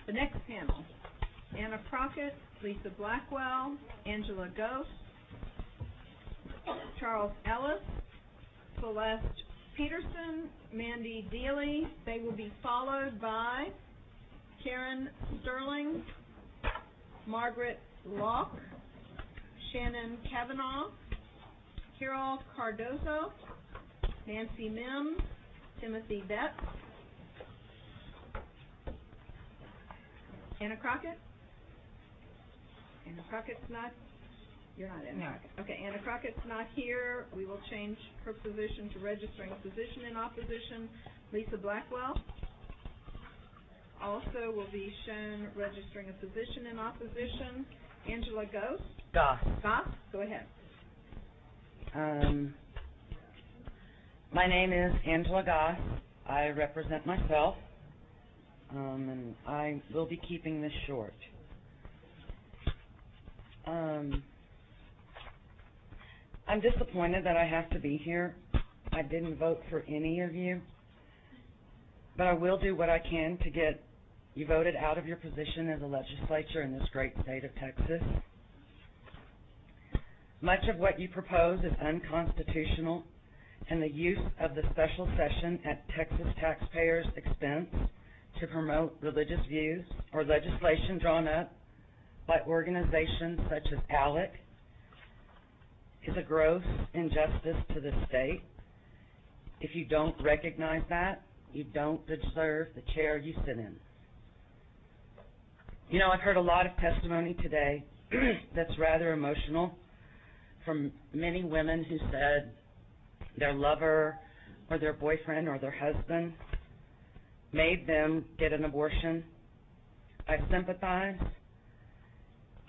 The next panel, Anna Crockett, Lisa Blackwell, Angela Ghost, Charles Ellis, Celeste Peterson, Mandy Dealey. They will be followed by Karen Sterling, Margaret Locke, Shannon Kavanaugh, Carol Cardozo, Nancy Mims, Timothy Betts, Anna Crockett. Anna Crockett's not. You're not Anna Crockett. Okay, Anna Crockett's not here. We will change her position to registering a physician in opposition. Lisa Blackwell also will be shown registering a physician in opposition. Angela Ghost. Goss. Go ahead. My name is Angela Goss. I represent myself, and I will be keeping this short. I'm disappointed that I have to be here. I didn't vote for any of you, but I will do what I can to get you voted out of your position as a legislature in this great state of Texas. Much of what you propose is unconstitutional, and the use of the special session at Texas taxpayers' expense to promote religious views or legislation drawn up by organizations such as ALEC is a gross injustice to the state. If you don't recognize that, you don't deserve the chair you sit in. You know, I've heard a lot of testimony today that's rather emotional from many women who said their lover or their boyfriend or their husband made them get an abortion. I sympathize.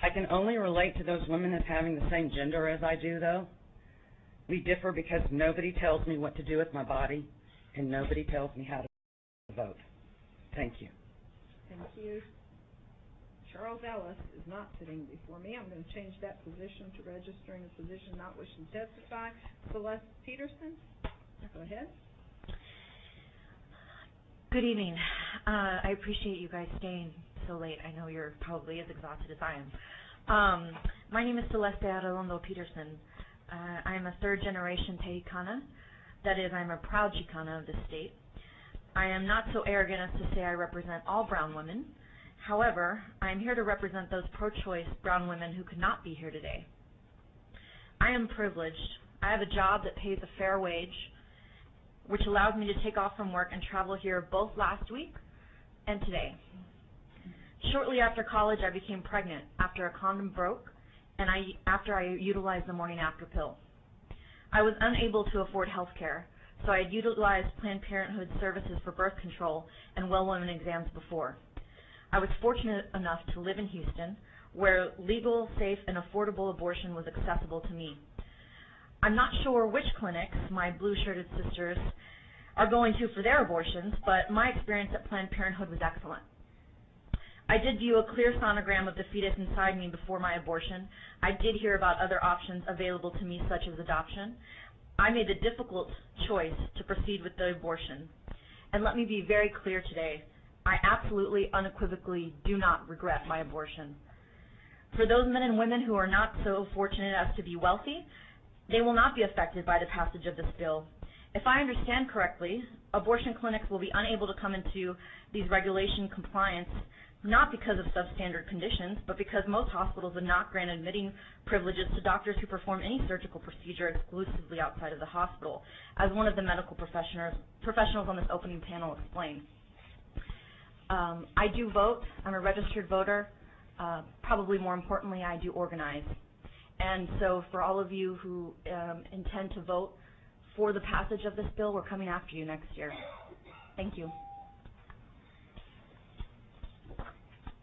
I can only relate to those women as having the same gender as I do, though. We differ because nobody tells me what to do with my body, and nobody tells me how to vote. Thank you. Thank you. Charles Ellis is not sitting before me. I'm going to change that position to registering a position not wishing to testify. Celeste Peterson, go ahead. Good evening. I appreciate you guys staying so late. I know you're probably as exhausted as I am. My name is Celeste Arredondo Peterson. I'm a third-generation Tejicana. That is, I'm a proud Chicana of the state. I am not so arrogant as to say I represent all brown women. However, I am here to represent those pro-choice brown women who could not be here today. I am privileged. I have a job that pays a fair wage, which allows me to take off from work and travel here both last week and today. Shortly after college, I became pregnant after a condom broke and after I utilized the morning after pill. I was unable to afford health care, so I had utilized Planned Parenthood services for birth control and well woman exams before. I was fortunate enough to live in Houston, where legal, safe, and affordable abortion was accessible to me. I'm not sure which clinics my blue-shirted sisters are going to for their abortions, but my experience at Planned Parenthood was excellent. I did view a clear sonogram of the fetus inside me before my abortion. I did hear about other options available to me, such as adoption. I made the difficult choice to proceed with the abortion. And let me be very clear today, I absolutely, unequivocally do not regret my abortion. For those men and women who are not so fortunate as to be wealthy, they will not be affected by the passage of this bill. If I understand correctly, abortion clinics will be unable to come into these regulation compliance not because of substandard conditions, but because most hospitals would not grant admitting privileges to doctors who perform any surgical procedure exclusively outside of the hospital, as one of the medical professionals on this opening panel explained. I do vote. I'm a registered voter. Probably more importantly, I do organize. And so for all of you who intend to vote for the passage of this bill, we're coming after you next year. Thank you.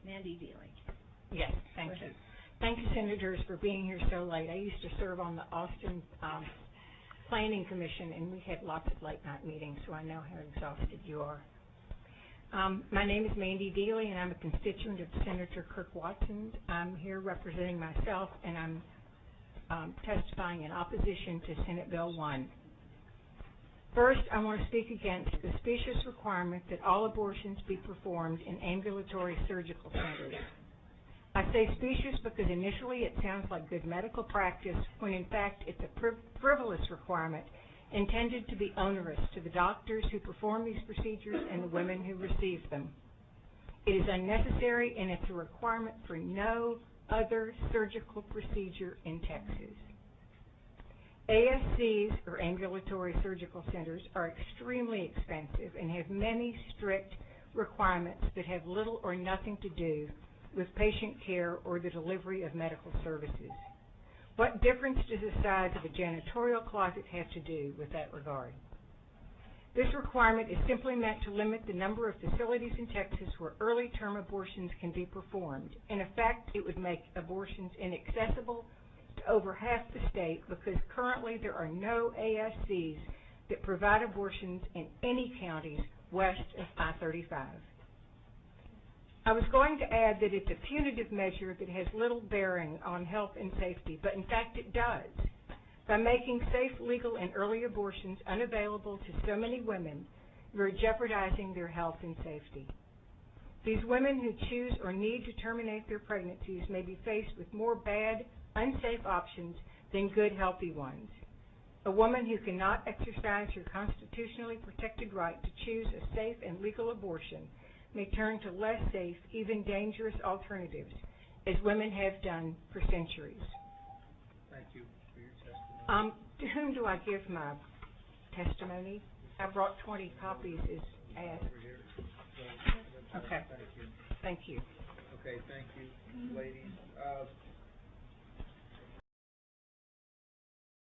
Mandy Dealey. Yes, thank you. Thank you, Senators, for being here so late. I used to serve on the Austin Planning Commission, and we had lots of late-night meetings, so I know how exhausted you are. My name is Mandy Dealey, and I'm a constituent of Senator Kirk Watson's. I'm here representing myself, and I'm testifying in opposition to Senate Bill 1. First, I want to speak against the specious requirement that all abortions be performed in ambulatory surgical centers. I say specious because initially it sounds like good medical practice, when in fact it's a frivolous requirement intended to be onerous to the doctors who perform these procedures and the women who receive them. It is unnecessary, and it's a requirement for no other surgical procedure in Texas. ASCs, or ambulatory surgical centers, are extremely expensive and have many strict requirements that have little or nothing to do with patient care or the delivery of medical services. What difference does the size of a janitorial closet have to do with that regard? This requirement is simply meant to limit the number of facilities in Texas where early term abortions can be performed. In effect, it would make abortions inaccessible to over half the state, because currently there are no ASCs that provide abortions in any counties west of I-35. I was going to add that it's a punitive measure that has little bearing on health and safety, but in fact it does. By making safe, legal, and early abortions unavailable to so many women, you're jeopardizing their health and safety. These women who choose or need to terminate their pregnancies may be faced with more bad, unsafe options than good, healthy ones. A woman who cannot exercise her constitutionally protected right to choose a safe and legal abortion may turn to less safe, even dangerous alternatives, as women have done for centuries. Thank you for your testimony. To whom do I give my testimony? I brought 20 copies as asked. Over here. Okay. Thank you. Thank you. Okay, thank you, ladies.